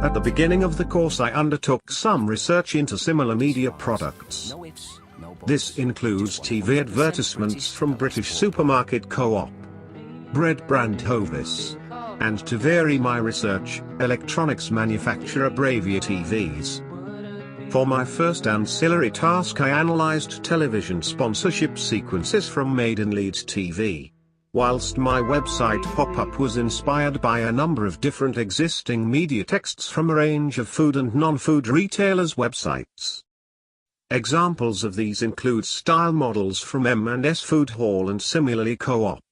At the beginning of the course I undertook some research into similar media products. This includes TV advertisements from British supermarket Co-op, bread brand Hovis, and to vary my research, electronics manufacturer Bravia TVs. For my first ancillary task I analysed television sponsorship sequences from Maiden Leeds TV. Whilst my website pop-up was inspired by a number of different existing media texts from a range of food and non-food retailers' websites. Examples of these include style models from M&S Food Hall and similarly Co-op.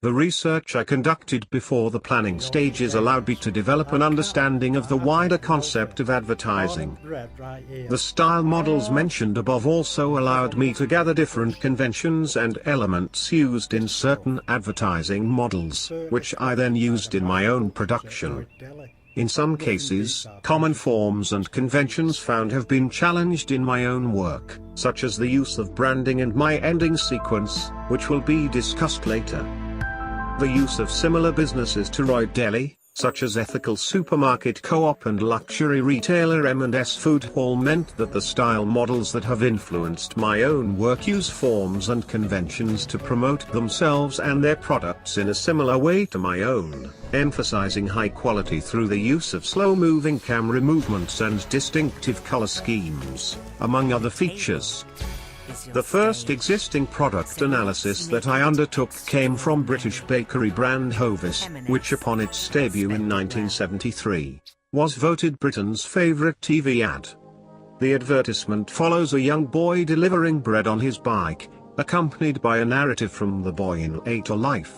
The research I conducted before the planning stages allowed me to develop an understanding of the wider concept of advertising. The style models mentioned above also allowed me to gather different conventions and elements used in certain advertising models, which I then used in my own production. In some cases, common forms and conventions found have been challenged in my own work, such as the use of branding and my ending sequence, which will be discussed later. The use of similar businesses to Royd Deli, such as ethical supermarket Co-op and luxury retailer M&S Food Hall, meant that the style models that have influenced my own work use forms and conventions to promote themselves and their products in a similar way to my own, emphasizing high quality through the use of slow-moving camera movements and distinctive color schemes, among other features. The first existing product analysis that I undertook came from British bakery brand Hovis, which upon its debut in 1973, was voted Britain's favourite TV ad. The advertisement follows a young boy delivering bread on his bike, accompanied by a narrative from the boy in later life.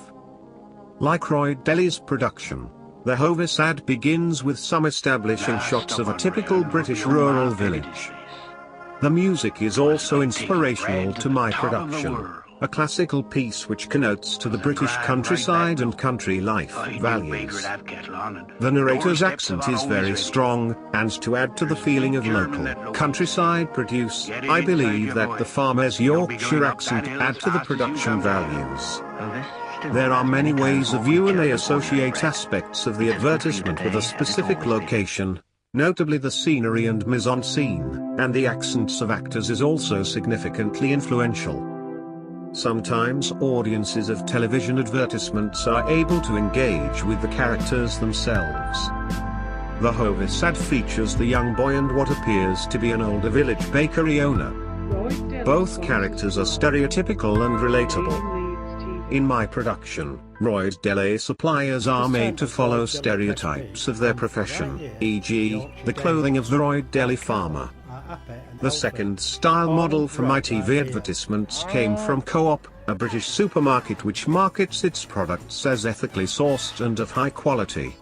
Like Royd Deli's production, the Hovis ad begins with some establishing shots of a typical British rural village. The music is also inspirational to my production, a classical piece which connotes to the British countryside and country life values. The narrator's accent is very strong, and to add to the feeling of local countryside produce, I believe that the farmer's Yorkshire accent add to the production values. There are many ways of view and they associate aspects of the advertisement with a specific location. Notably the scenery and mise-en-scene, and the accents of actors is also significantly influential. Sometimes audiences of television advertisements are able to engage with the characters themselves. The Hovis ad features the young boy and what appears to be an older village bakery owner. Both characters are stereotypical and relatable. In my production, Royd Deli suppliers are made to follow stereotypes of their profession, e.g., the clothing of the Royd Deli farmer. The second style model from my TV advertisements came from Co-op, a British supermarket which markets its products as ethically sourced and of high quality.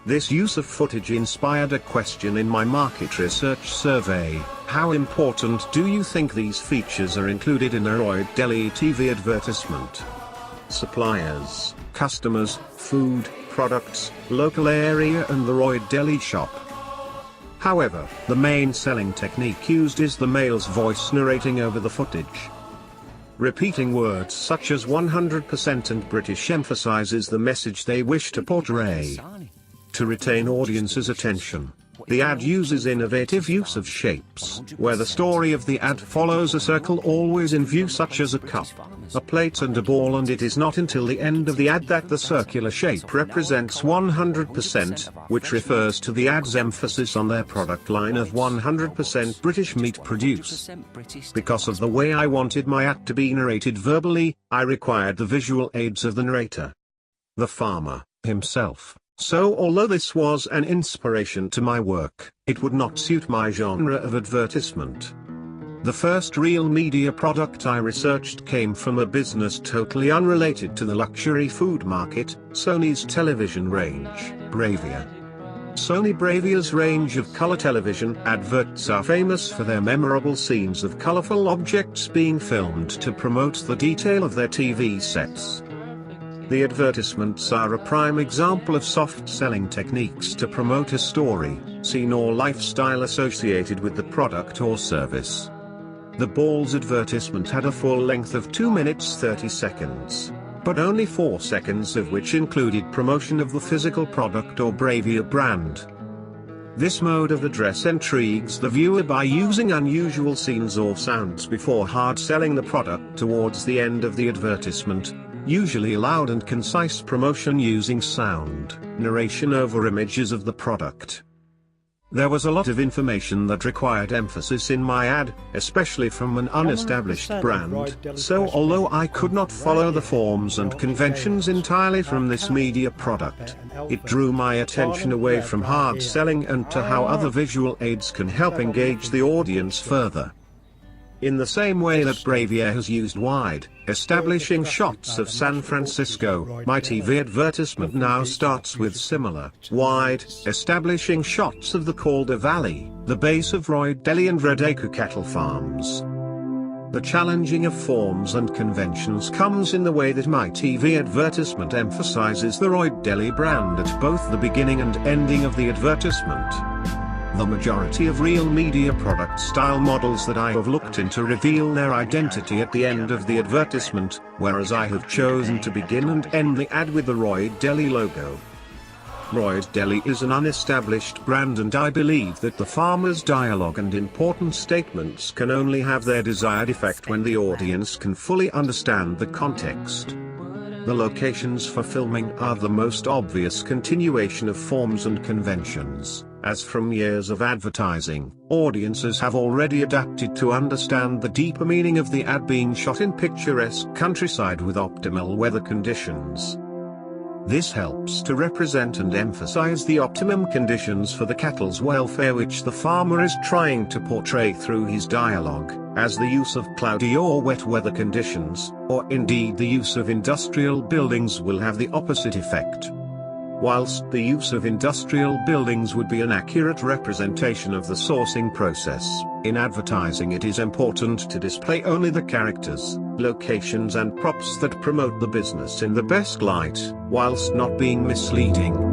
This use of footage inspired a question in my market research survey: how important do you think these features are included in a Royd Deli TV advertisement? Suppliers, customers, food, products, local area and the Royd Deli shop. However, the main selling technique used is the male's voice narrating over the footage. Repeating words such as 100% and British emphasizes the message they wish to portray. To retain audience's attention, the ad uses innovative use of shapes, where the story of the ad follows a circle always in view, such as a cup, a plate and a ball, and it is not until the end of the ad that the circular shape represents 100%, which refers to the ad's emphasis on their product line of 100% British meat produce. Because of the way I wanted my ad to be narrated verbally, I required the visual aids of the narrator, the farmer himself. So although this was an inspiration to my work, it would not suit my genre of advertisement. The first real media product I researched came from a business totally unrelated to the luxury food market, Sony's television range, Bravia. Sony Bravia's range of color television adverts are famous for their memorable scenes of colorful objects being filmed to promote the detail of their TV sets. The advertisements are a prime example of soft-selling techniques to promote a story, scene or lifestyle associated with the product or service. The Balls advertisement had a full length of 2 minutes 30 seconds, but only 4 seconds of which included promotion of the physical product or Bravia brand. This mode of address intrigues the viewer by using unusual scenes or sounds before hard selling the product towards the end of the advertisement, usually loud and concise promotion using sound narration over images of the product. There was a lot of information that required emphasis in my ad, especially from an unestablished brand, so although I could not follow the forms and conventions entirely from this media product, it drew my attention away from hard selling and to how other visual aids can help engage the audience further. In the same way that Bravier has used wide, establishing shots of San Francisco, my TV advertisement now starts with similar, wide, establishing shots of the Calder Valley, the base of Royd Deli and Red Acre cattle farms. The challenging of forms and conventions comes in the way that my TV advertisement emphasizes the Royd Deli brand at both the beginning and ending of the advertisement. The majority of real media product style models that I have looked into reveal their identity at the end of the advertisement, whereas I have chosen to begin and end the ad with the Royd Deli logo. Royd Deli is an unestablished brand, and I believe that the farmer's dialogue and important statements can only have their desired effect when the audience can fully understand the context. The locations for filming are the most obvious continuation of forms and conventions, as from years of advertising, audiences have already adapted to understand the deeper meaning of the ad being shot in picturesque countryside with optimal weather conditions. This helps to represent and emphasize the optimum conditions for the cattle's welfare which the farmer is trying to portray through his dialogue, as the use of cloudy or wet weather conditions, or indeed the use of industrial buildings, will have the opposite effect. Whilst the use of industrial buildings would be an accurate representation of the sourcing process, in advertising it is important to display only the characters, locations and props that promote the business in the best light, whilst not being misleading.